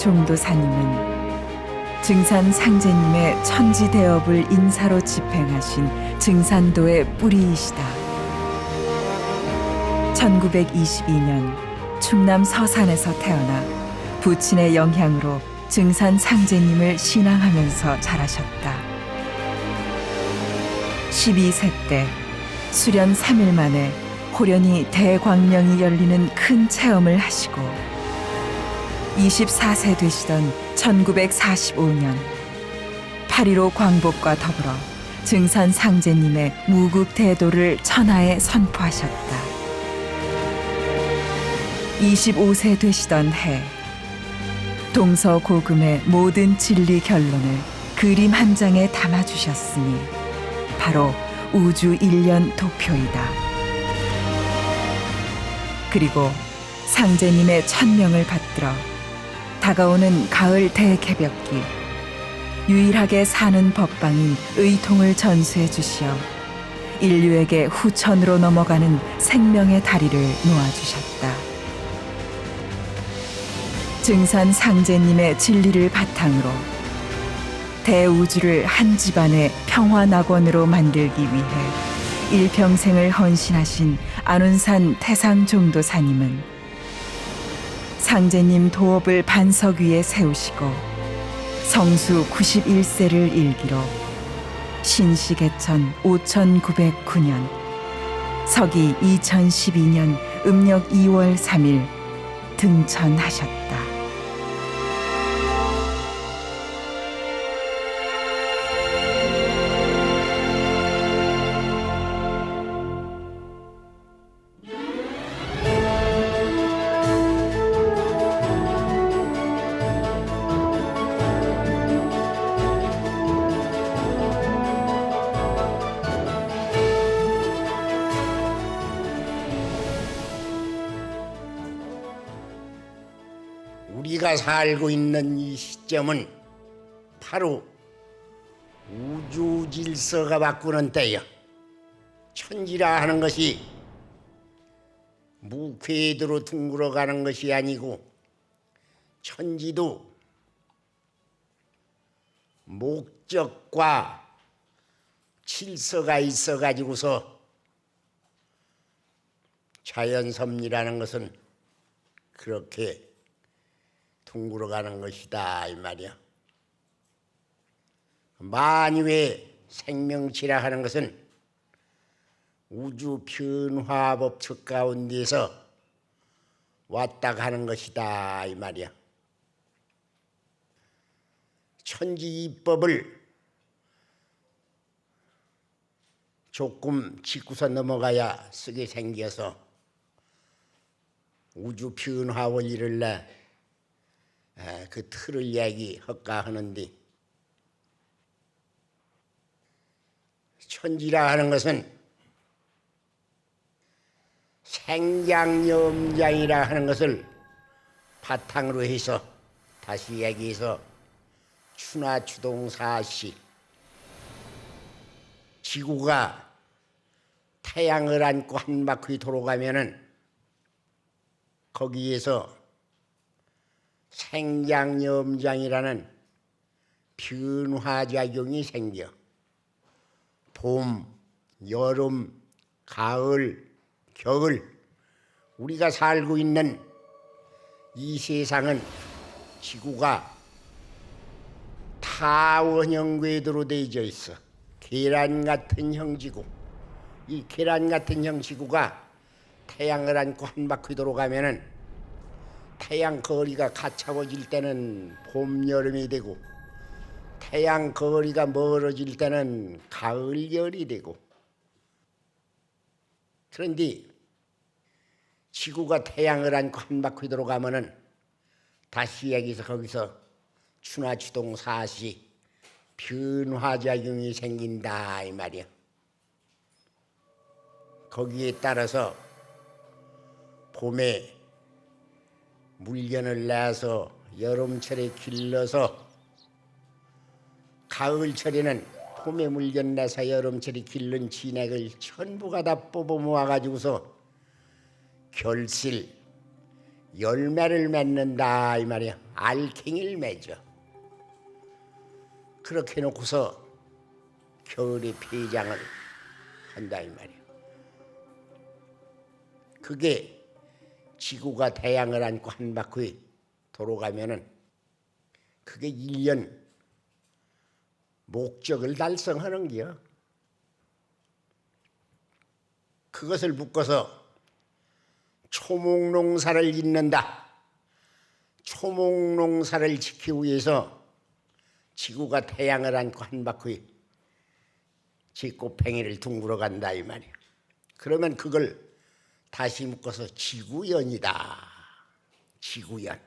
종도사님은 증산 상제님의 천지 대업을 인사로 집행하신 증산도의 뿌리이시다. 1922년 충남 서산에서 태어나 부친의 영향으로 증산 상제님을 신앙하면서 자라셨다. 12세 때 수련 3일 만에 호련히 대광명이 열리는 큰 체험을 하시고 24세 되시던 1945년 8.15 광복과 더불어 증산 상제님의 무국대도를 천하에 선포하셨다. 25세 되시던 해 동서고금의 모든 진리 결론을 그림 한 장에 담아주셨으니 바로 우주 일련 도표이다. 그리고 상제님의 천명을 받들어 다가오는 가을 대개벽기 유일하게 사는 법방인 의통을 전수해 주시어 인류에게 후천으로 넘어가는 생명의 다리를 놓아주셨다. 증산 상제님의 진리를 바탕으로 대우주를 한 집안의 평화낙원으로 만들기 위해 일평생을 헌신하신 안운산 태상종도사님은 상제님 도업을 반석 위에 세우시고 성수 91세를 일기로 신시개천 5909년 서기 2012년 음력 2월 3일 등천하셨다. 우리가 살고 있는 이 시점은 바로 우주 질서가 바꾸는 때야. 천지라 하는 것이 무궤도로 둥글어 가는 것이 아니고 천지도 목적과 질서가 있어 가지고서 자연섭리라는 것은 그렇게 둥글어 가는 것이다 이 말이야. 만유의 생명체라 하는 것은 우주 변화 법칙 가운데서 왔다 가는 것이다 이 말이야. 천지 이법을 조금 짚고서 넘어가야 쓰게 생겨서 우주 변화 원리를 그 틀을 이야기할까 하는데, 천지라 하는 것은 생장염장이라 하는 것을 바탕으로 해서 다시 이야기해서 추나추동사시, 지구가 태양을 안고 한 바퀴 돌아가면은 거기에서 생장염장이라는 변화작용이 생겨 봄, 여름, 가을, 겨울 우리가 살고 있는 이 세상은 지구가 타원형 궤도로 되어져 있어. 계란 같은 형지구. 이 계란 같은 형지구가 태양을 안고 한 바퀴 돌아가면은 태양 거리가 가까워질 때는 봄, 여름이 되고 태양 거리가 멀어질 때는 가을, 겨울이 되고. 그런데 지구가 태양을 안고 한 바퀴 돌아가면은 다시 여기서 거기서 추나추동사시 변화작용이 생긴다 이 말이야. 거기에 따라서 봄에 물견을 내서 여름철에 길러서 가을철에는 봄에 물견 내서 여름철에 길른 진액을 전부 다 뽑아 모아가지고서 결실, 열매를 맺는다 이 말이야. 알갱이를 맺어. 그렇게 놓고서 겨울에 폐장을 한다 이 말이야. 그게 지구가 태양을 안고 한 바퀴 돌아가면은 그게 1년 목적을 달성하는 거야. 그것을 묶어서 초목농사를 짓는다. 초목농사를 지키기 위해서 지구가 태양을 안고 한 바퀴 지꼬팽이를 둥그러 간다 이 말이야. 그러면 그걸 다시 묶어서 지구연이다. 지구연.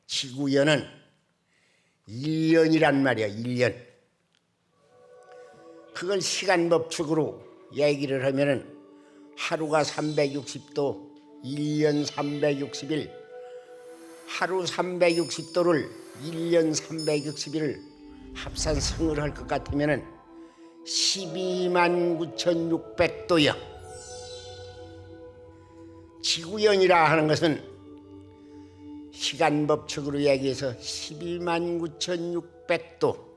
지구연은 1년이란 말이야. 1년. 그걸 시간 법칙으로 얘기를 하면은 하루가 360도, 1년 360일, 하루 360도를 1년 360일을 합산성을 할 것 같으면은 129,600도야. 지구연이라 하는 것은 시간 법칙으로 얘기해서 129,600도,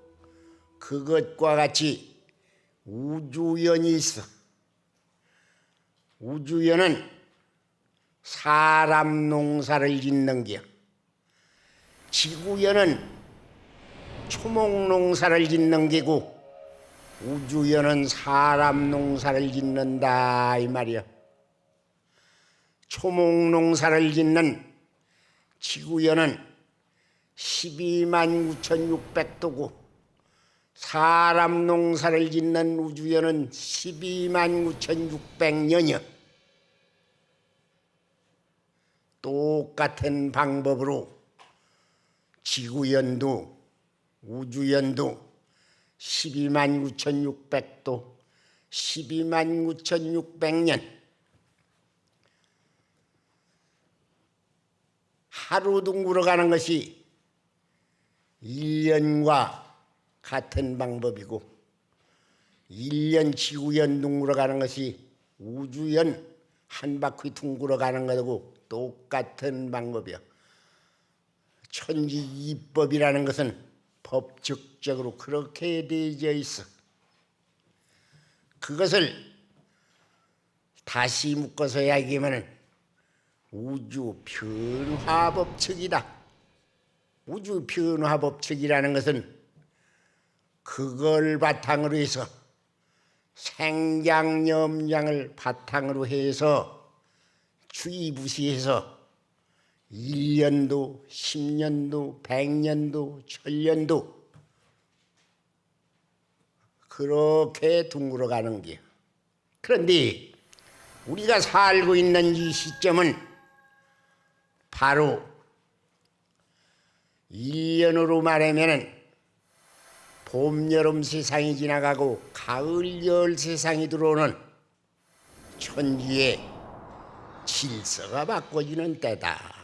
그것과 같이 우주연이 있어. 우주연은 사람 농사를 짓는 게야. 지구연은 초목 농사를 짓는 게고 우주연은 사람 농사를 짓는다 이 말이야. 초목 농사를 짓는 지구연은 129,600도고 사람 농사를 짓는 우주연은 129,600년이야. 똑같은 방법으로 지구연도 우주연도 129,600도, 129,600년. 하루 둥그러 가는 것이 1년과 같은 방법이고 1년 지구연 둥그러 가는 것이 우주연 한 바퀴 둥그러 가는 것하고 똑같은 방법이야. 천지이법이라는 것은 법칙적으로 그렇게 되어져 있어. 그것을 다시 묶어서 이야기하면 우주 변화법칙이다. 우주 변화법칙이라는 것은 그걸 바탕으로 해서 생장염장을 바탕으로 해서 주의부시해서 1년도, 10년도, 100년도, 1000년도 그렇게 둥그러 가는 게. 그런데 우리가 살고 있는 이 시점은 바로 1년으로 말하면은 봄, 여름 세상이 지나가고 가을, 겨울 세상이 들어오는 천지의 질서가 바꿔지는 때다.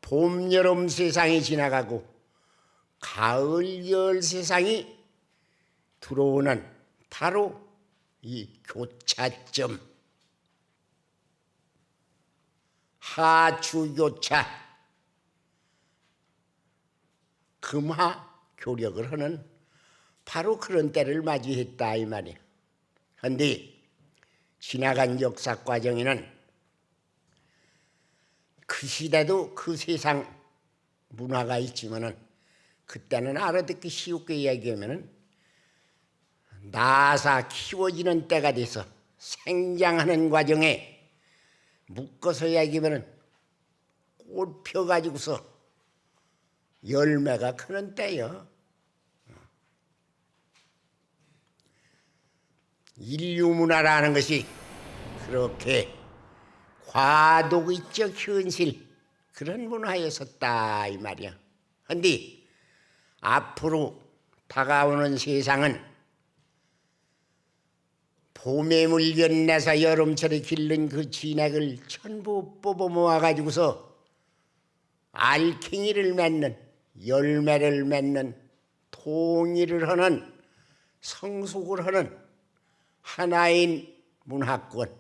봄, 여름 세상이 지나가고 가을, 겨울 세상이 들어오는 바로 이 교차점, 하추교차, 금화교력을 하는 바로 그런 때를 맞이했다 이 말이야. 그런데 지나간 역사 과정에는 그 시대도 그 세상 문화가 있지만은 그때는 알아듣기 쉽게 얘기하면은 나사 키워지는 때가 돼서 생장하는 과정에 묶어서 얘기하면은 꽃 펴가지고서 열매가 크는 때요. 인류 문화라는 것이 그렇게 과도의적 현실 그런 문화였었다 이 말이야. 그런데 앞으로 다가오는 세상은 봄에 물견내서 여름철에 길른 그 진액을 전부 뽑아 모아가지고서 알갱이를 맺는, 열매를 맺는, 통일을 하는, 성숙을 하는 하나인 문화권,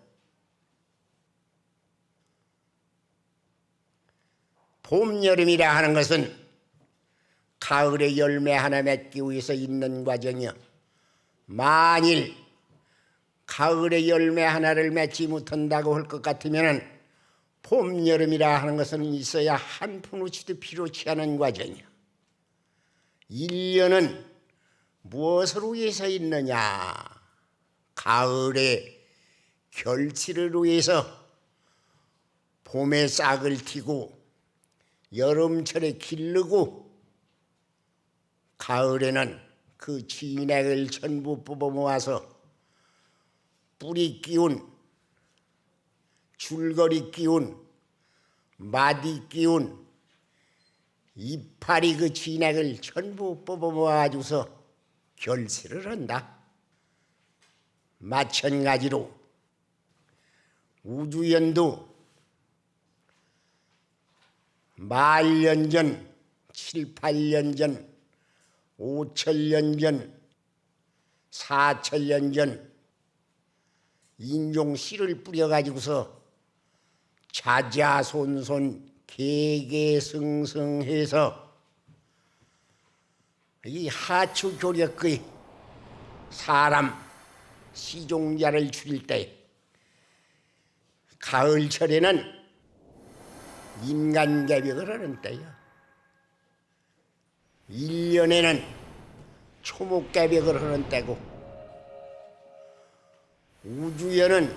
봄, 여름이라 하는 것은 가을에 열매 하나 맺기 위해서 있는 과정이요. 만일 가을에 열매 하나를 맺지 못한다고 할 것 같으면 봄, 여름이라 하는 것은 있어야 한 푼어치도 필요치 않은 과정이요. 1년은 무엇을 위해서 있느냐? 가을에 결실을 위해서 봄에 싹을 틔고 여름철에 기르고 가을에는 그 진액을 전부 뽑아 모아서 뿌리 끼운, 줄거리 끼운, 마디 끼운, 이파리 그 진액을 전부 뽑아 모아주서 결실을 한다. 마찬가지로 우주연도 만년 전, 7, 8년 전, 5천년 전, 4천년 전 인종씨를 뿌려가지고서 자자손손 개개승승해서 이 하추교력의 사람 시종자를 죽일 때 가을철에는 인간개벽을 하는 때야. 1년에는 초목개벽을 하는 때고 우주에는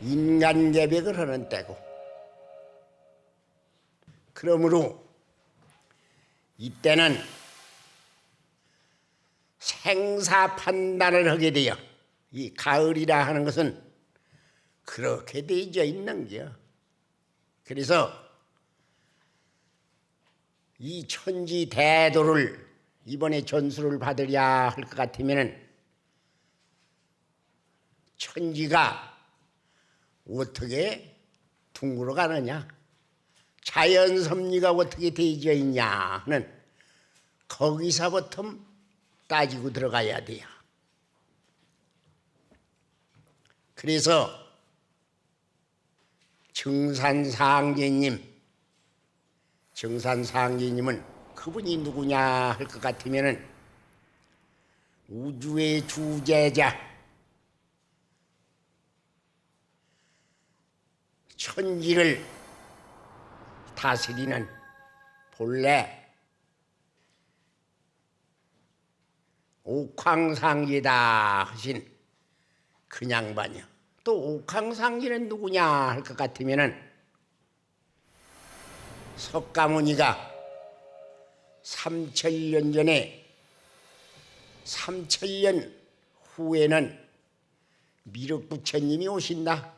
인간개벽을 하는 때고 그러므로 이때는 생사 판단을 하게 되어 이 가을이라 하는 것은 그렇게 되어 있는 거야. 그래서 이 천지 대도를 이번에 전수를 받으랴 할 것 같으면 천지가 어떻게 둥그러 가느냐, 자연 섭리가 어떻게 되어 있냐 하는 거기서부터 따지고 들어가야 돼요. 그래서 정산상제님은 그분이 누구냐 할 것 같으면 우주의 주제자, 천지를 다스리는 본래 옥황상제다 하신 그 양반이요. 또 옥황상제는 누구냐 할 것 같으면 석가모니가 3000년 전에 3000년 후에는 미륵부처님이 오신다.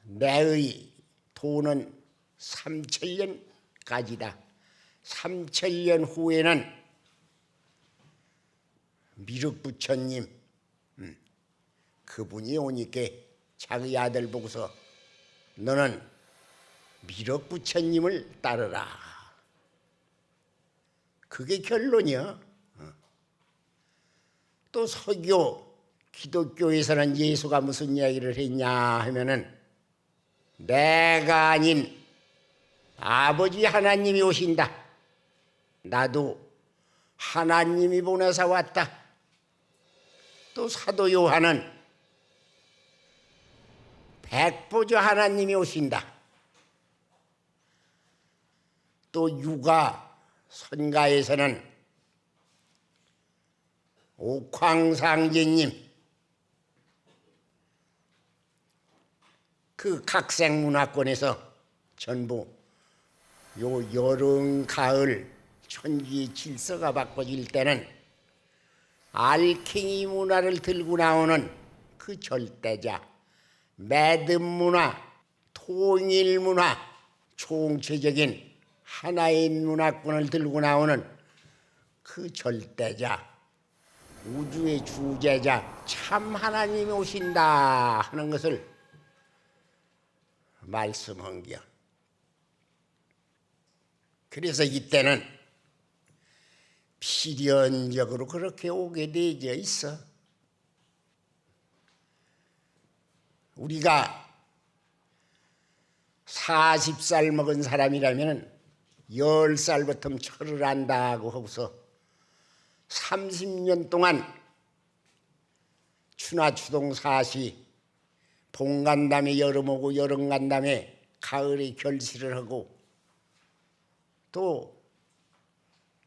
내의 도는 3000년까지다. 3000년 후에는 미륵부처님 그분이 오니까 자기 아들 보고서 너는 미륵부처님을 따르라. 그게 결론이야. 또 서교 기독교에서는 예수가 무슨 이야기를 했냐 하면은 내가 아닌 아버지 하나님이 오신다. 나도 하나님이 보내서 왔다. 또 사도 요한은 백보자 하나님이 오신다. 또 유가 선가에서는 옥황상제님 그 각색문화권에서 전부 요 여름 가을 천지의 질서가 바꿔질 때는 알갱이 문화를 들고 나오는 그 절대자 매듭 문화, 통일 문화, 총체적인 하나의 문화권을 들고 나오는 그 절대자 우주의 주제자 참 하나님이 오신다 하는 것을 말씀한 겨. 그래서 이때는 필연적으로 그렇게 오게 되어 있어. 우리가 40살 먹은 사람이라면 10살부터 철을 안다고 하고서 30년 동안 추나추동 사시, 봄 간 다음에 여름 오고 여름 간 다음에 가을에 결실을 하고 또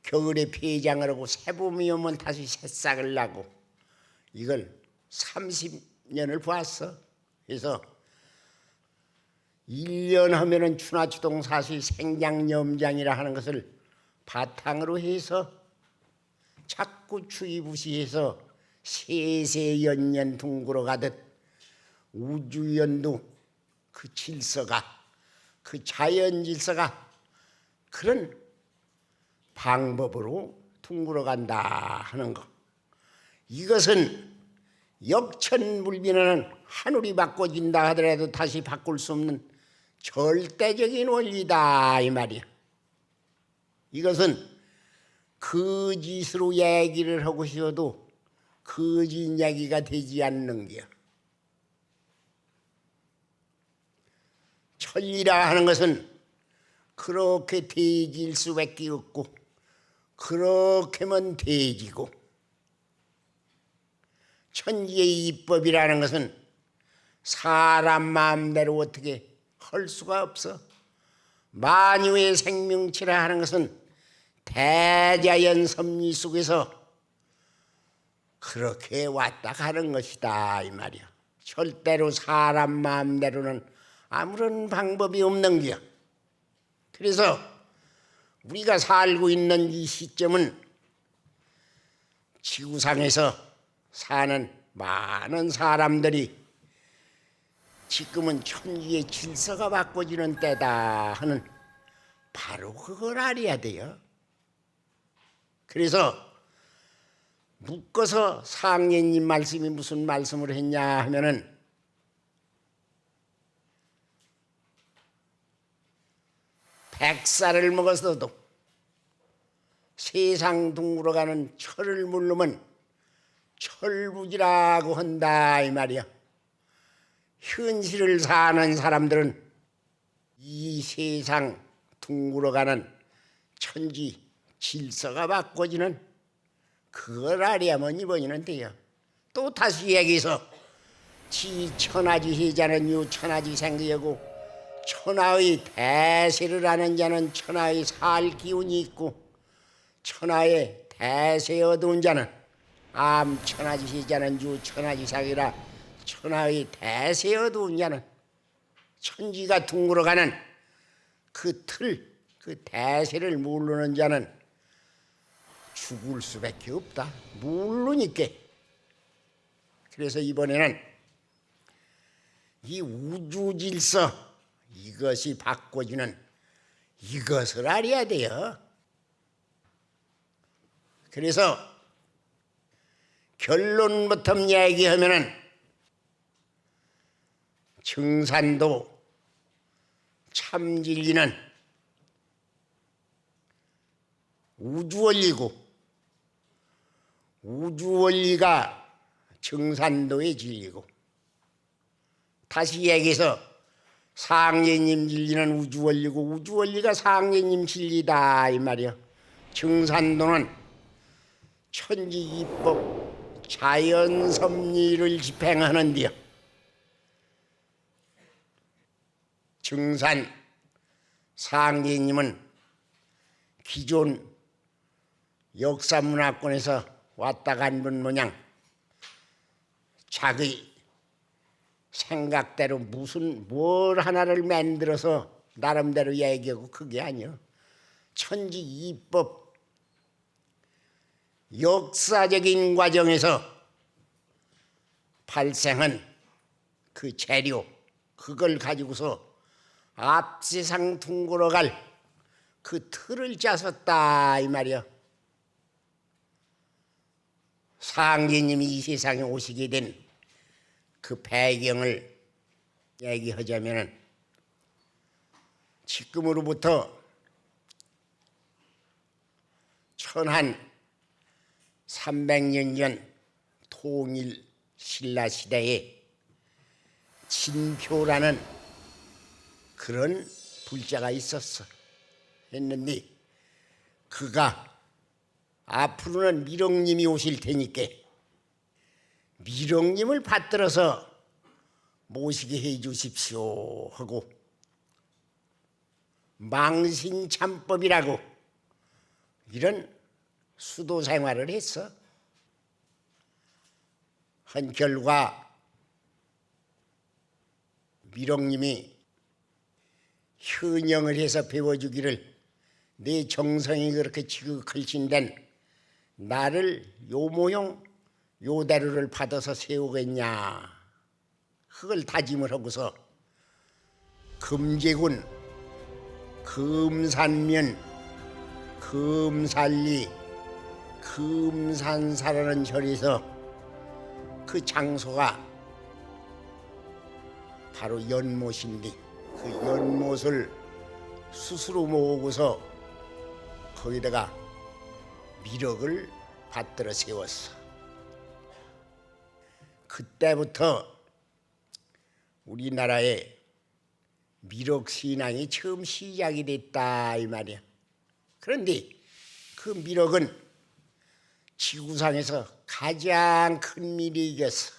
겨울에 폐장을 하고 새봄이 오면 다시 새싹을 나고 이걸 30년을 보았어. 그래서 1년 하면은 추나추동 사시 생장염장이라 하는 것을 바탕으로 해서 자꾸 추이부시해서 세세연년 둥그러 가듯 우주연도 그 질서가 그 자연 질서가 그런 방법으로 둥그러 간다 하는 거. 이것은 역천물비는 하늘이 바꿔진다 하더라도 다시 바꿀 수 없는 절대적인 원리다 이 말이야. 이것은 거짓으로 얘기를 하고 싶어도 거짓 얘기가 되지 않는 게야. 천리라 하는 것은 그렇게 되질 수밖에 없고 그렇게만 되지고 천지의 이법이라는 것은 사람 마음대로 어떻게 할 수가 없어. 만유의 생명체라 하는 것은 대자연 섭리 속에서 그렇게 왔다 가는 것이다 이 말이야. 절대로 사람 마음대로는 아무런 방법이 없는 거야. 그래서 우리가 살고 있는 이 시점은 지구상에서 사는 많은 사람들이 지금은 천지의 질서가 바꿔지는 때다 하는 바로 그걸 알아야 돼요. 그래서 묶어서 상례님 말씀이 무슨 말씀을 했냐 하면은 100살을 먹었어도 세상 둥그러 가는 철을 모르면 철부지라고 한다 이 말이야. 현실을 사는 사람들은 이 세상 둥그러 가는 천지 질서가 바꿔지는 그걸 알아야만 이번에는 돼요. 또 다시 얘기해서 지 천하지 해자는 유 천하지 생기하고 천하의 대세를 아는 자는 천하의 살 기운이 있고 천하의 대세 얻은 자는 암 천하지 해자는 유 천하지 상이라 천하의 대세 얻은 자는 천지가 둥그러 가는 그 틀, 그 대세를 모르는 자는 죽을 수밖에 없다. 모르니까. 그래서 이번에는 이 우주 질서 이것이 바꿔지는 이것을 알아야 돼요. 그래서 결론부터 얘기하면은 증산도 참진리는 우주원리고 우주원리가 증산도의 진리고 다시 얘기해서 상례님 진리는 우주원리고 우주원리가 상례님 진리다 이 말이야. 증산도는 천지이법 자연섭리를 집행하는데요. 증산 상례님은 기존 역사문화권에서 왔다 간 분 모양 자기 생각대로 무슨 뭘 하나를 만들어서 나름대로 얘기하고 그게 아니요. 천지 이법 역사적인 과정에서 발생한 그 재료 그걸 가지고서 앞세상 둥그러 갈 그 틀을 짜섰다 이 말이야. 상계님이 이 세상에 오시게 된 그 배경을 얘기하자면은 지금으로부터 천한 300년 전 통일 신라 시대에 진표라는 그런 불자가 있었어. 했는데 그가 앞으로는 미륵님이 오실 테니까 미륵님을 받들어서 모시게 해 주십시오 하고 망신참법이라고 이런 수도 생활을 했어. 한 결과 미륵님이 현영을 해서 배워주기를 내 정성이 그렇게 지극할진된 나를 요 모형 요대로를 받아서 세우겠냐 그걸 다짐을 하고서 금제군, 금산면, 금살리, 금산사라는 절에서 그 장소가 바로 연못인데 그 연못을 스스로 모으고서 거기다가 미륵을 받들어 세웠어. 그때부터 우리나라에 미륵 신앙이 처음 시작이 됐다 이 말이야. 그런데 그 미륵은 지구상에서 가장 큰 미륵이었어.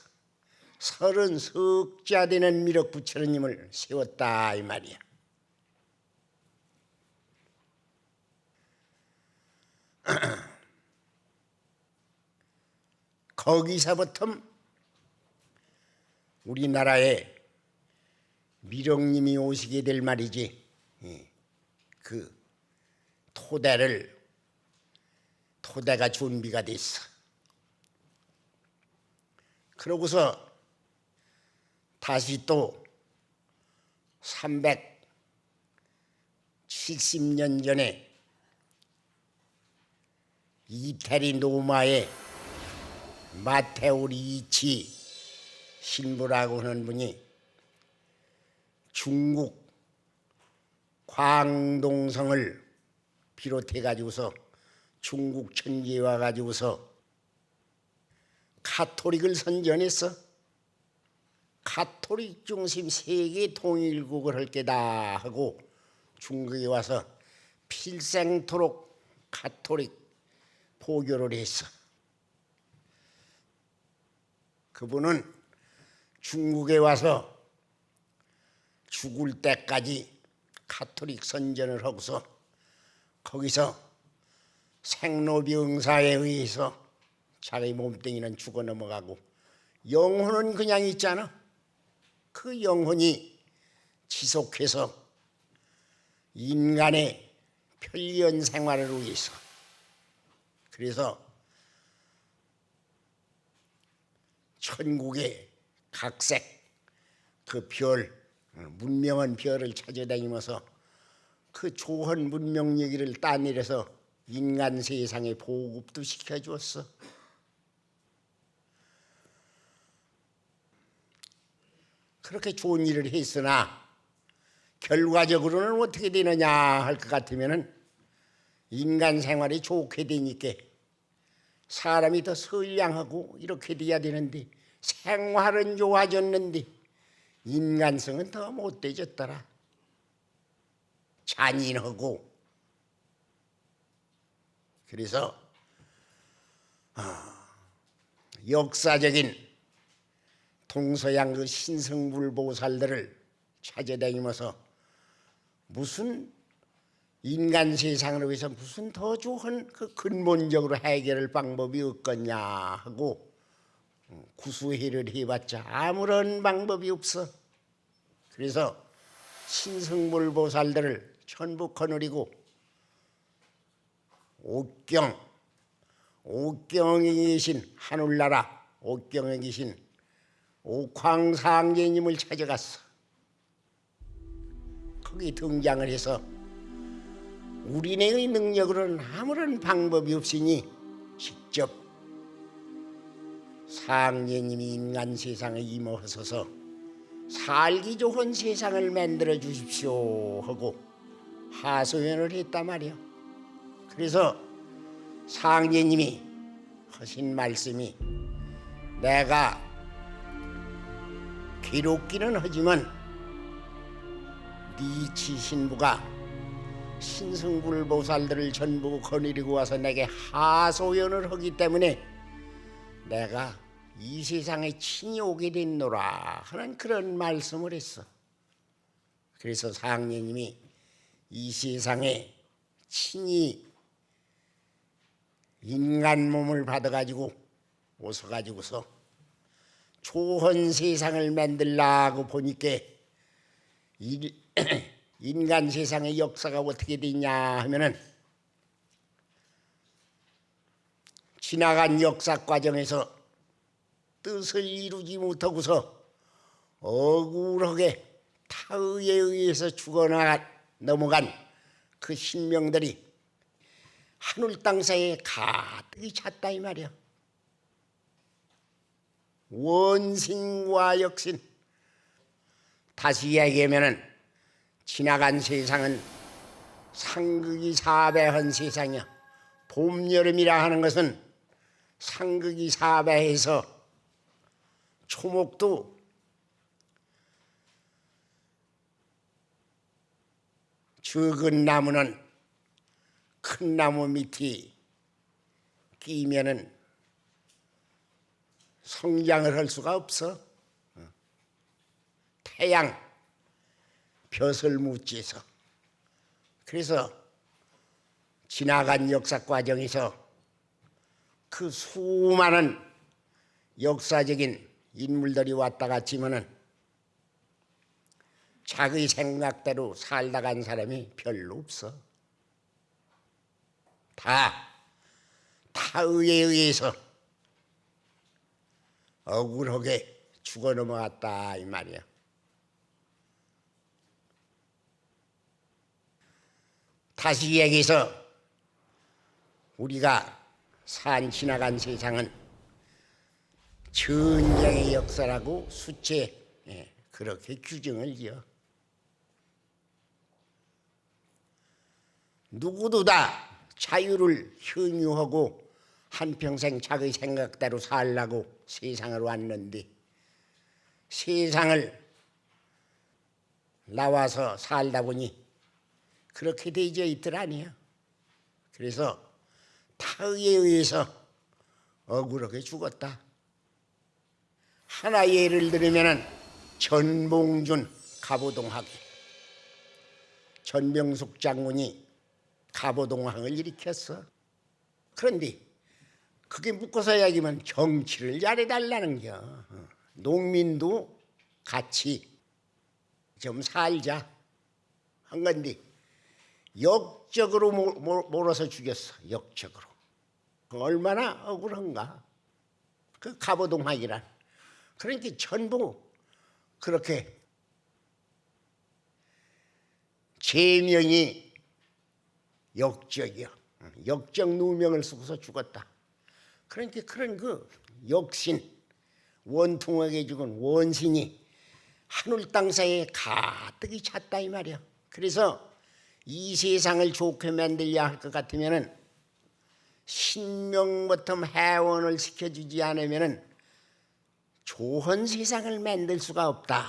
30석자 되는 미륵 부처님을 세웠다 이 말이야. 거기서부터 우리나라에 미륵님이 오시게 될 말이지. 그 토대가 준비가 됐어. 그러고서 다시 또 370년 전에 이태리 노마의 마테오 리치 신부라고 하는 분이 중국 광동성을 비롯해 가지고서 중국 천지에 와 가지고서 가톨릭을 선전했어. 가톨릭 중심 세계 통일국을 할 게다 하고 중국에 와서 필생토록 가톨릭 포교를 했어. 그분은 중국에 와서 죽을 때까지 가톨릭 선전을 하고서 거기서 생로병사에 의해서 자기 몸뚱이는 죽어 넘어가고 영혼은 그냥 있잖아. 그 영혼이 지속해서 인간의 편리한 생활을 위해서 그래서 천국의 각색 그 별, 문명한 별을 찾아다니면서 그 좋은 문명 얘기를 따내려서 인간 세상에 보급도 시켜주었어. 그렇게 좋은 일을 했으나 결과적으로는 어떻게 되느냐 할 것 같으면은 인간 생활이 좋게 되니까 사람이 더 선량하고 이렇게 돼야 되는데 생활은 좋아졌는데 인간성은 더 못되졌더라. 잔인하고. 그래서 역사적인 동서양 그 신성불보살들을 찾아다니면서 무슨 인간 세상을 위해서 무슨 더 좋은 그 근본적으로 해결할 방법이 없겠냐 하고 구수해를 해봤자 아무런 방법이 없어. 그래서 신성불보살들을 전부 거느리고 옥경에 계신 하늘나라 옥경에 계신 옥황상제님을 찾아갔어. 거기 등장을 해서 우리네의 능력으로는 아무런 방법이 없으니 직접 상제님이 인간 세상에 임하셔서 살기 좋은 세상을 만들어 주십시오 하고 하소연을 했단 말이야. 그래서 상제님이 하신 말씀이 내가 괴롭기는 하지만 니치 신부가 신승불보살들을 전부 거느리고 와서 내게 하소연을 하기 때문에 내가 이 세상에 친히 오게 됐노라 하는 그런 말씀을 했어. 그래서 상례님이 이 세상에 친히 인간 몸을 받아가지고 오셔가지고서 좋은 세상을 만들라고 보니까 인간 세상의 역사가 어떻게 됐냐 하면은 지나간 역사 과정에서 뜻을 이루지 못하고서 억울하게 타의에 의해서 넘어간 그 신명들이 하늘 땅 사이에 가득히 찼다 이 말이야. 원신과 역신. 다시 이야기하면은 지나간 세상은 상극이 사배한 세상이야. 봄, 여름이라 하는 것은 상극이 사배해서 초목도 적은 나무는 큰 나무 밑에 끼면은 성장을 할 수가 없어. 태양 벼슬 묻지서. 그래서 지나간 역사 과정에서 그 수많은 역사적인 인물들이 왔다 갔지만은 자기 생각대로 살다 간 사람이 별로 없어. 다 타의에 의해서 억울하게 죽어 넘어갔다 이 말이야. 다시 얘기해서 우리가 지나간 세상은 전쟁의 역사라고 수채 그렇게 규정을 지어. 누구도 다 자유를 현유하고 한평생 자기 생각대로 살라고 세상을 왔는데 세상을 나와서 살다 보니 그렇게 되어 있들 아니야. 그래서 타의에 의해서 억울하게 죽었다. 하나 예를 들면은 전봉준 갑오동학이 전병숙 장군이 갑오동학을 일으켰어. 그런데 그게 묶어서 이야기하면 정치를 잘해달라는 겨. 농민도 같이 좀 살자 한 건데 역적으로 몰아서 죽였어. 역적으로. 얼마나 억울한가. 그 갑오동학이란. 그러니까 전부 그렇게 제명이 역적이야. 역적 누명을 쓰고서 죽었다. 그러니까 그런 그 역신 원통하게 죽은 원신이 하늘 땅 사이에 가득히 찼다 이 말이야. 그래서 이 세상을 좋게 만들려 할 것 같으면은 신명부터 해원을 시켜주지 않으면은 좋은 세상을 만들 수가 없다.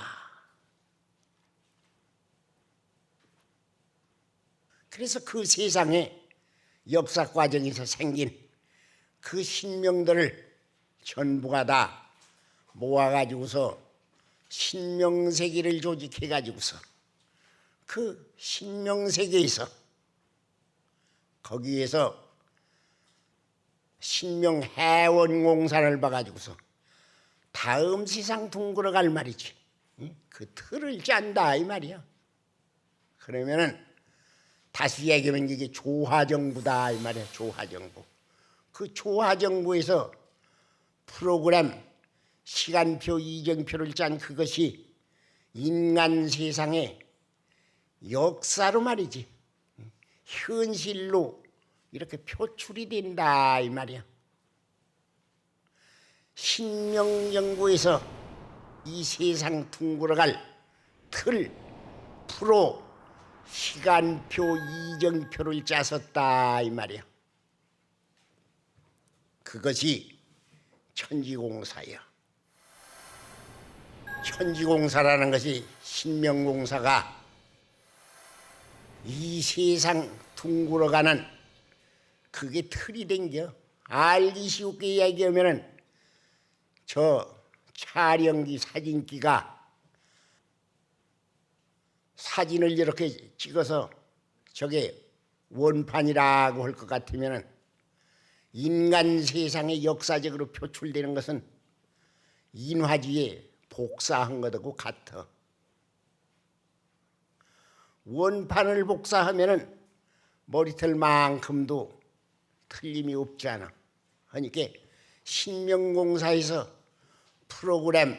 그래서 그 세상에 역사 과정에서 생긴 그 신명들을 전부가 다 모아가지고서 신명세계를 조직해가지고서 그 신명세계에서 거기에서 신명해원공사를 봐가지고서 다음 세상 둥그러 갈 말이지. 그 틀을 짠다 이 말이야. 그러면은 다시 얘기하면 이게 조화정부다 이 말이야. 조화정부. 그 조화정부에서 프로그램 시간표 이정표를 짠 그것이 인간 세상의 역사로 말이지. 현실로 이렇게 표출이 된다 이 말이야. 신명정부에서 이 세상 둥그러갈 틀, 프로, 시간표, 이정표를 짜섰다 이 말이야. 그것이 천지공사야. 천지공사라는 것이 신명공사가 이 세상 둥글어가는 그게 틀이 된겨. 알기 쉽게 얘기하면은 저 촬영기 사진기가 사진을 이렇게 찍어서 저게 원판이라고 할 것 같으면은 인간 세상에 역사적으로 표출되는 것은 인화지에 복사한 것하고 같아. 원판을 복사하면은 머리털만큼도 틀림이 없잖아. 그러니까 신명공사에서 프로그램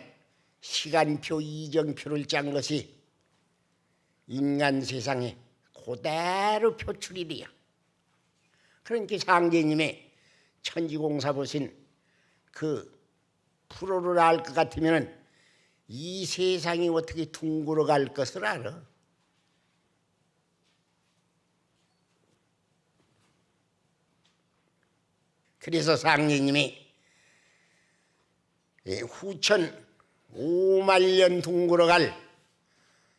시간표 이정표를 짠 것이 인간 세상에 그대로 표출이 돼요. 그러니까 상제님의 천지공사 보신 그 프로를 알 것 같으면 이 세상이 어떻게 둥글어 갈 것을 알아. 그래서 상제님이 후천 5만 년 둥글어 갈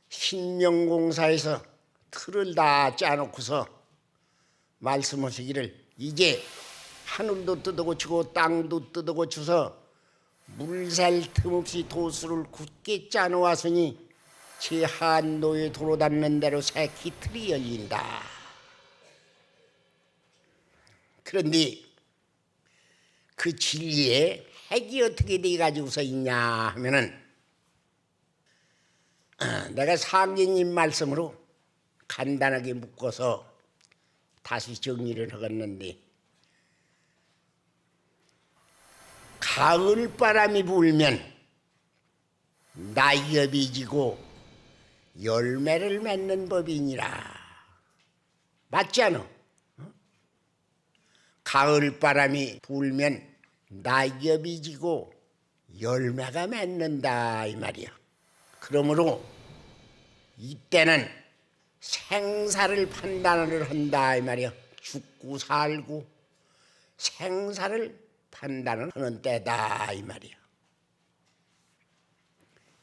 신명공사에서 틀을 다 짜놓고서 말씀하시기를 이제 하늘도 뜯어고치고 땅도 뜯어고쳐서 물살 틈 없이 도수를 굳게 짜놓았으니 제 한도에 도로 닿는 대로 새끼 틀이 열린다. 그런데 그 진리에 핵이 어떻게 돼 가지고서 있냐 하면은 내가 상제님 말씀으로 간단하게 묶어서 다시 정리를 하겠는데, 가을 바람이 불면 낙엽이 지고 열매를 맺는 법이니라. 맞지 않아? 가을 바람이 불면 낙엽이 지고 열매가 맺는다 이 말이야. 그러므로 이때는 생사를 판단을 한다 이 말이야. 죽고 살고 생사를 판단을 하는 때다 이 말이야.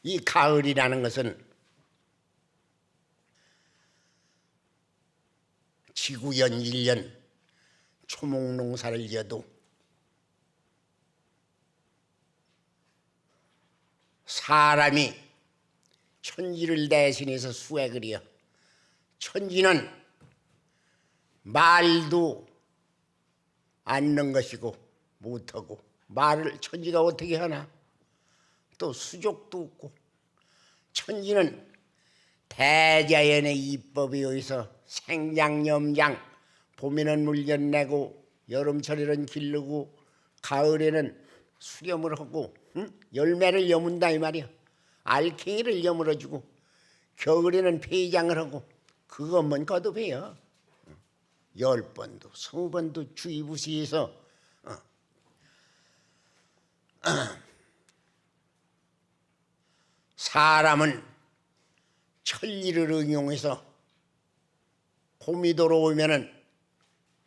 이 가을이라는 것은 지구연 1년 초목농사를 지어도 사람이 천지를 대신해서 수액을 이어 천지는 말도 않는 것이고 못하고 말을 천지가 어떻게 하나? 또 수족도 없고 천지는 대자연의 이법에 의해서 생장 염장, 봄에는 물견내고 여름철에는 기르고 가을에는 수렴을 하고 열매를 여문다 이 말이야. 알갱이를 여물어주고 겨울에는 폐장을 하고 그것만 거듭해요. 10번도 20번도 주의부시해서 사람은 천리를 응용해서 봄이 돌아오면은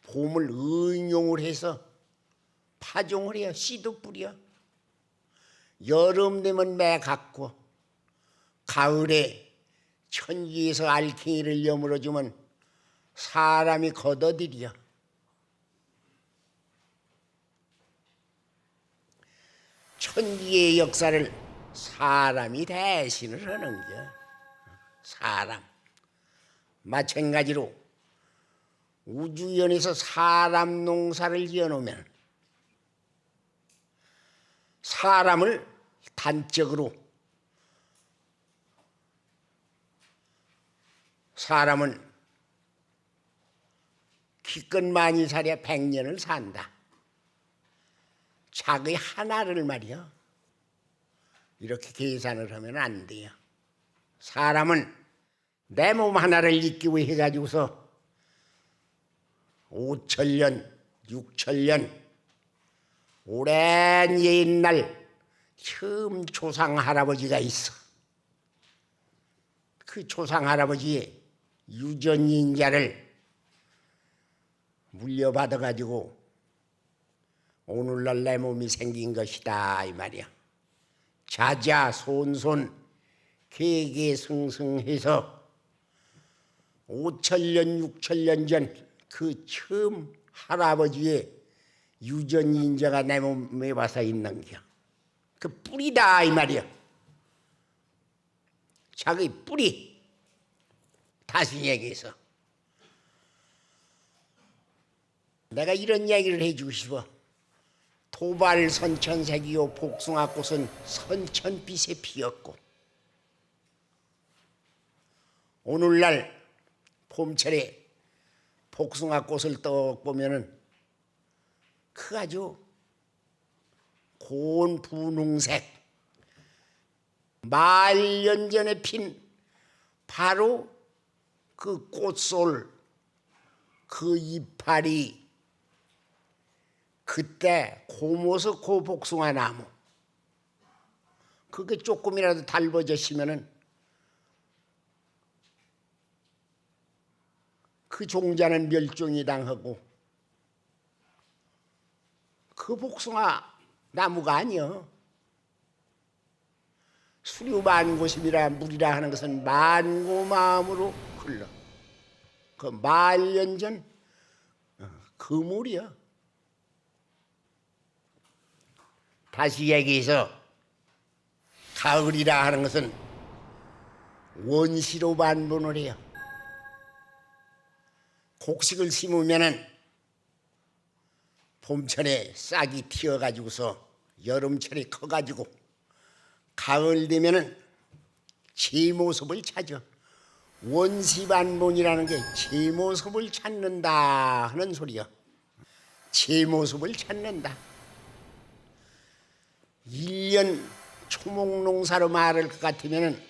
봄을 응용을 해서 파종을 해요. 씨도 뿌려. 여름 되면 매 갖고 가을에 천지에서 알갱이를 여물어주면 사람이 걷어들여. 천지의 역사를 사람이 대신을 하는 게 사람. 마찬가지로 우주연에서 사람 농사를 지어놓으면 사람을 단적으로 사람은 기껏 많이 살야 100년을 산다. 자기 하나를 말이야. 이렇게 계산을 하면 안 돼요. 사람은 내 몸 하나를 잊기 위해 가지고서 5천년, 6천년 오랜 옛날 처음 조상 할아버지가 있어. 그 조상 할아버지의 유전인자를 물려받아 가지고 오늘날 내 몸이 생긴 것이다 이 말이야. 자자 손손 개개승승해서 5천년 6천년 전 그 처음 할아버지의 유전 인자가 내 몸에 와서 있는겨. 그 뿌리다 이 말이야. 자기 뿌리. 다시 얘기해서 내가 이런 얘기를 해주고 싶어. 도발 선천색이요 복숭아꽃은 선천빛에 피었고 오늘날 봄철에 복숭아꽃을 떡 보면은 그 아주 고운 분홍색 말년 전에 핀 바로 그 꽃솔 그 이파리 그때 고모서 고 복숭아 나무 그게 조금이라도 달궈졌으면은 그 종자는 멸종이 당하고 그 복숭아 나무가 아니여. 수류만고심이라 물이라 하는 것은 만고 마음으로 흘러. 그 말년전 그 물이여. 다시 얘기해서 가을이라 하는 것은 원시로 반분을 해요. 곡식을 심으면은 봄철에 싹이 튀어가지고서 여름철에 커가지고 가을 되면은 제 모습을 찾아. 원시반본이라는 게 제 모습을 찾는다 하는 소리야. 제 모습을 찾는다. 1년 초목농사로 말할 것 같으면은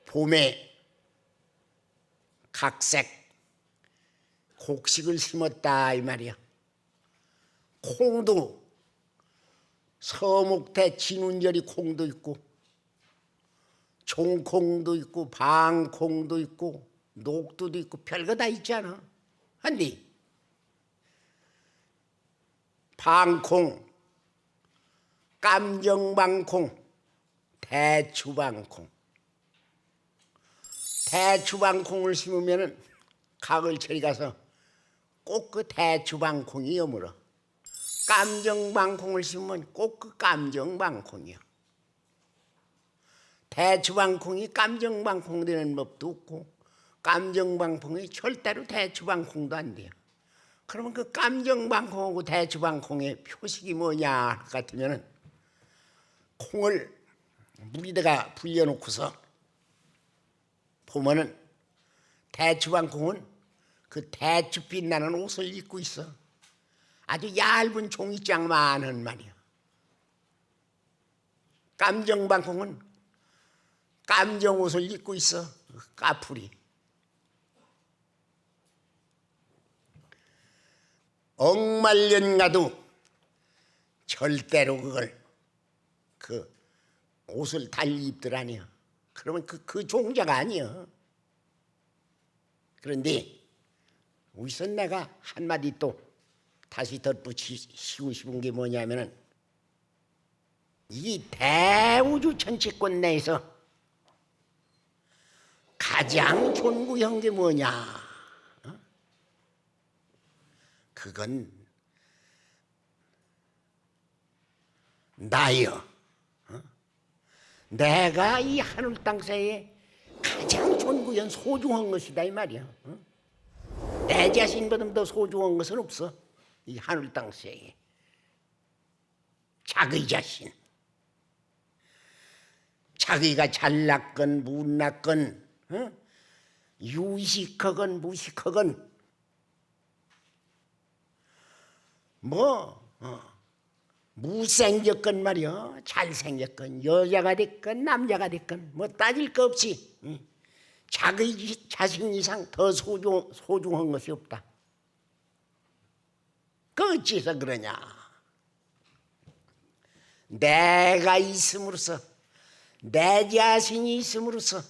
봄에 각색 곡식을 심었다 이 말이야. 콩도 서목대 진운절이 콩도 있고 종콩도 있고 방콩도 있고 녹두도 있고 별거 다 있잖아. 한디 방콩, 깜정방콩, 대추방콩. 대추방콩을 심으면은 가을철이 가서 꼭 그 대추방콩이 여물어. 깜정방콩을 심으면 꼭 그 깜정방콩이야. 대추방콩이 깜정방콩 되는 법도 없고 깜정방콩이 절대로 대추방콩도 안 돼요. 그러면 그 깜정방콩하고 대추방콩의 표식이 뭐냐 같으면은 콩을 물에다가 불려놓고서 보면은 대추방콩은 그 대추빛 나는 옷을 입고 있어. 아주 얇은 종이장만한 말이야. 깜정방콩은 깜정 옷을 입고 있어. 까풀이. 억만년 가도 절대로 그걸 그 옷을 달리 입들 아니야. 그러면 그 종자가 아니야. 그런데 우선 내가 한마디 또 다시 덧붙이고 싶은 게 뭐냐면은 이 대우주 전체권 내에서 가장 존귀한 게 뭐냐? 그건 나여. 내가 이 하늘 땅사에 가장 존귀한 소중한 것이다 이 말이야. 내 자신보다 더 소중한 것은 없어. 이 하늘 땅사에 자기 자신. 자기가 잘났건 못났건 유식하건 무식하건 무생겼건 말이야. 잘생겼건 여자가 됐건 남자가 됐건 뭐 따질 거 없이 자기 자신 이상 더 소중한 것이 없다. 그 어찌해서 그러냐? 내가 있음으로써 내 자신이 있음으로써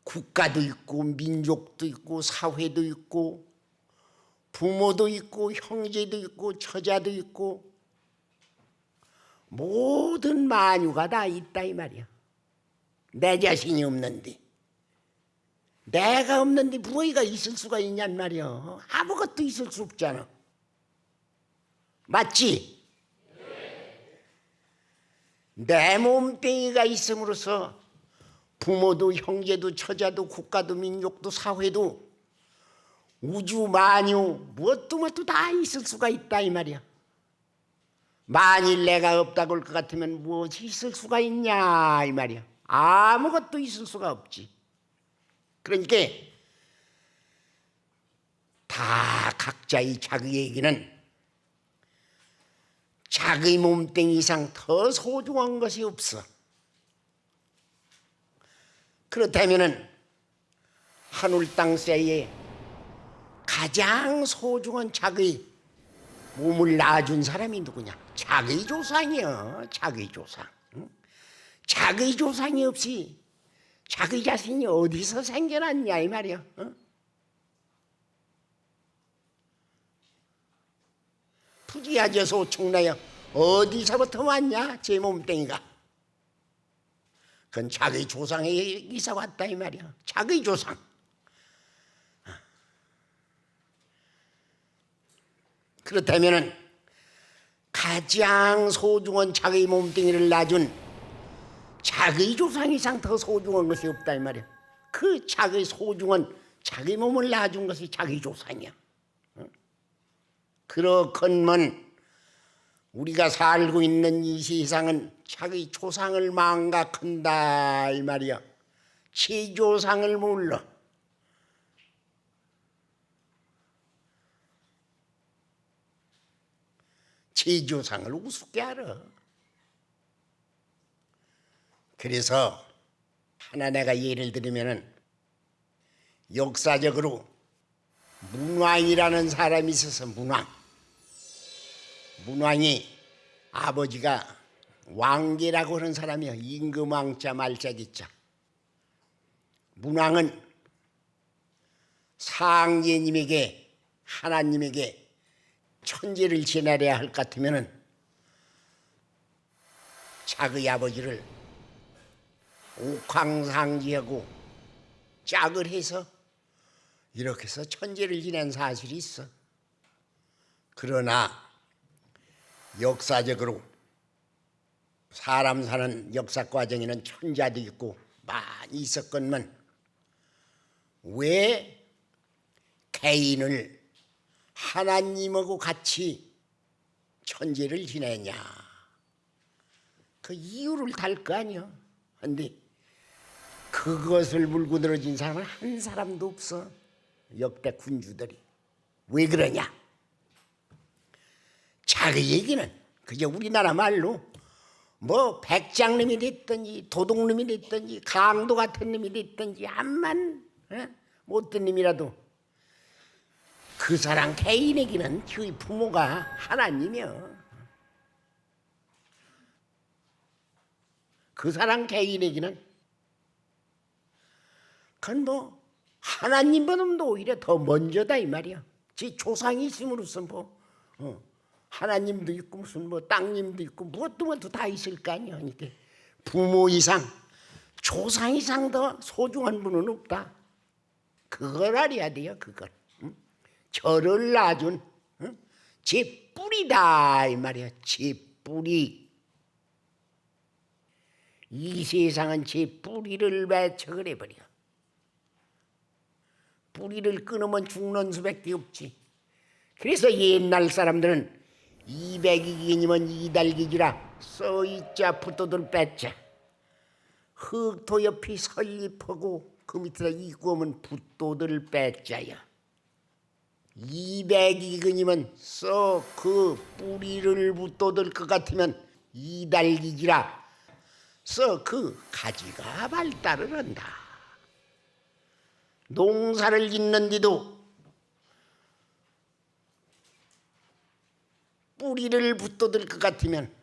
국가도 있고 민족도 있고 사회도 있고 부모도 있고 형제도 있고 처자도 있고 모든 만유가 다 있다 이 말이야. 내 자신이 없는데 내가 없는데 뭐가 있을 수가 있냔 말이야. 아무것도 있을 수 없잖아. 맞지? 내 몸뚱이가 있음으로써 부모도 형제도 처자도 국가도 민족도 사회도 우주 만유 무엇도 다 있을 수가 있다 이 말이야. 만일 내가 없다고 할 것 같으면 무엇이 있을 수가 있냐 이 말이야. 아무것도 있을 수가 없지. 그러니까 다 각자의 자기에게는 자기 몸뚱이 이상 더 소중한 것이 없어. 그렇다면은 하늘 땅새에 가장 소중한 자기 몸을 낳아준 사람이 누구냐? 자기 조상이요. 자기 조상. 응? 자기 조상이 없이 자기 자신이 어디서 생겨났냐 이 말이야. 응? 부지하져서 청나여 어디서부터 왔냐? 제 몸뚱이가. 그건 자기 조상에게서 왔다 이 말이야. 자기 조상. 그렇다면은 가장 소중한 자기 몸뚱이를 낳아준 자기 조상 이상 더 소중한 것이 없다 이 말이야. 그 자기 소중한 자기 몸을 낳아준 것이 자기 조상이야. 그렇건만 우리가 살고 있는 이 세상은 자기 조상을 망각한다 이 말이야. 지 조상을 몰라. 지 조상을 우습게 알아. 그래서 하나 내가 예를 들면은 역사적으로 문왕이라는 사람이 있어서 문왕이 아버지가 왕계라고 하는 사람이야. 임금왕자 말자기자. 문왕은 상제님에게 하나님에게 천재를 지내려야 할 것 같으면은 자기 아버지를 옥황상제하고 짝을 해서 이렇게 해서 천재를 지낸 사실이 있어. 그러나 역사적으로 사람 사는 역사 과정에는 천자도 있고 많이 있었건만 왜 개인을 하나님하고 같이 천재를 지내냐? 그 이유를 달 거 아니야. 근데 그것을 물고 늘어진 사람은 한 사람도 없어. 역대 군주들이. 왜 그러냐? 자기 얘기는 그저 우리나라 말로 뭐 백장님이 됐든지 도둑님이 됐든지 강도 같은 놈이 됐든지 암만 못된 놈이라도 그 사람 개인에게는 그의 부모가 하나님이여. 그 사람 개인에게는 그건 뭐 하나님보다도 오히려 더 먼저다 이 말이야. 지 조상이 있음으로써 뭐 하나님도 있고 무슨 뭐 땅님도 있고 무엇도 다 있을 거 아니야. 그러니까 부모 이상 조상 이상 더 소중한 분은 없다. 그걸 알아야 돼요. 그걸. 저를 낳아준 제 뿌리다 이 말이야. 제 뿌리. 이 세상은 제 뿌리를 매척을 해버려. 뿌리를 끊으면 죽는 수밖에 없지. 그래서 옛날 사람들은 200이기니면 이달기지라 써있자 붓도들 뺐자. 흙토 옆이 설립하고 그 밑에다 이구하면 붓도들 뺐자야. 200이근이면 써 그 뿌리를 붓도들 것 같으면 이달기지라 써 그 가지가 발달을 한다. 농사를 짓는데도 뿌리를 붓도들 것 같으면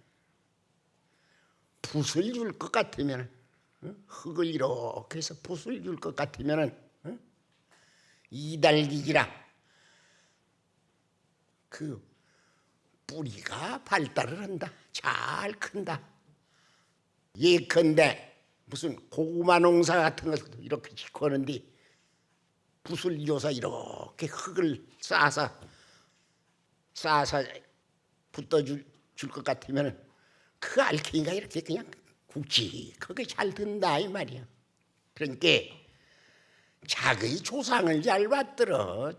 붓을 줄 것 같으면 흙을 이렇게 해서 붓을 줄 것 같으면 이달기지라 그 뿌리가 발달을 한다. 잘 큰다. 예컨대 무슨 고구마 농사 같은 것도 이렇게 짓고 하는데 붓을 줘서 이렇게 흙을 쌓아서 붙어줄 것 같으면 그 알갱이가 이렇게 그냥 굵직하게 잘 든다 이 말이야. 그러니까 자기 조상을 잘 받들어.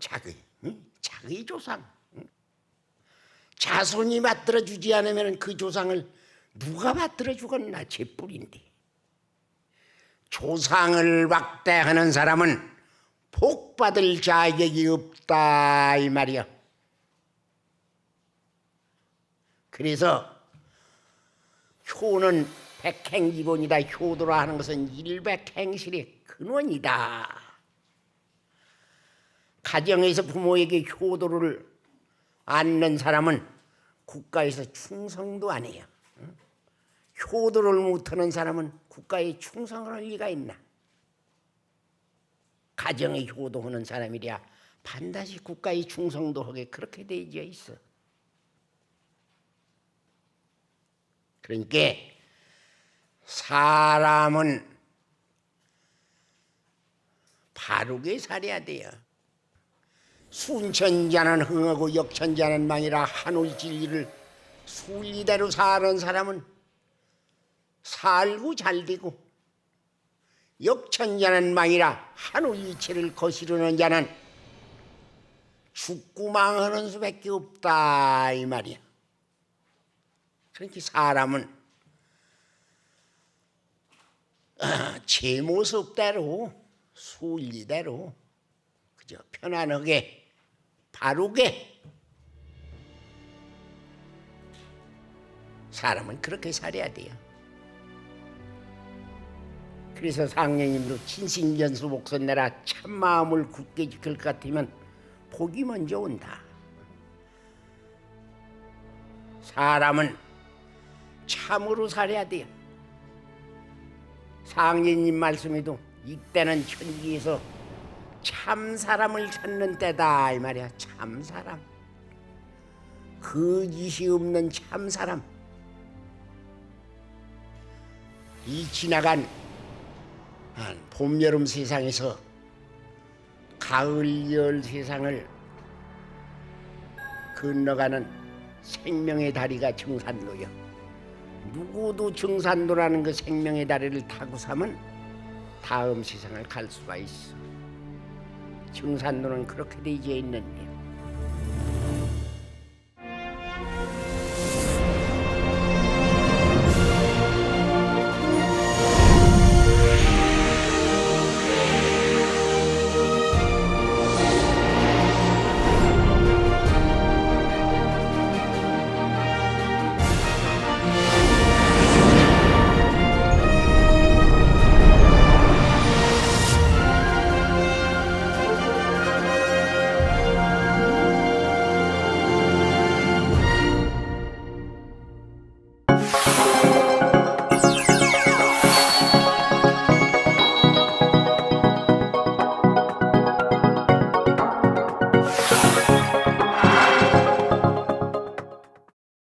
자기 조상. 자손이 받들어 주지 않으면 그 조상을 누가 받들어 주겠나. 제 뿔인데. 조상을 박대하는 사람은 복 받을 자격이 없다 이 말이야. 그래서 효는 백행기본이다. 효도라 하는 것은 일백행실의 근원이다. 가정에서 부모에게 효도를 않는 사람은 국가에서 충성도 안 해요. 효도를 못하는 사람은 국가에 충성을 할 리가 있나. 가정에 효도하는 사람이랴 반드시 국가에 충성도 하게 그렇게 되어 있어. 그러니까 사람은 바르게 살아야 돼요. 순천자는 흥하고 역천자는 망이라 한올 진리를 순리대로 사는 사람은 살고 잘 되고, 역천자는 망이라 한올 이치를 거스르는 자는 죽고 망하는 수밖에 없다 이 말이야. 그러니까 사람은 제 모습대로 순리대로 그저 편안하게 바르게 사람은 그렇게 살아야 돼요. 그래서 상령님도 친신견수 목선 내라 참마음을 굳게 지킬 것 같으면 복이 먼저 온다. 사람은 참으로 살아야 돼요. 상령님 말씀에도 이때는 천지에서 참 사람을 찾는 때다 이 말이야. 참 사람, 거짓이 없는 참 사람. 이 지나간 봄, 여름 세상에서 가을, 여울 세상을 건너가는 생명의 다리가 정산로요. 누구도 정산로라는 그 생명의 다리를 타고 사면 다음 세상을 갈 수가 있어. 정산로는 그렇게 되어 있는데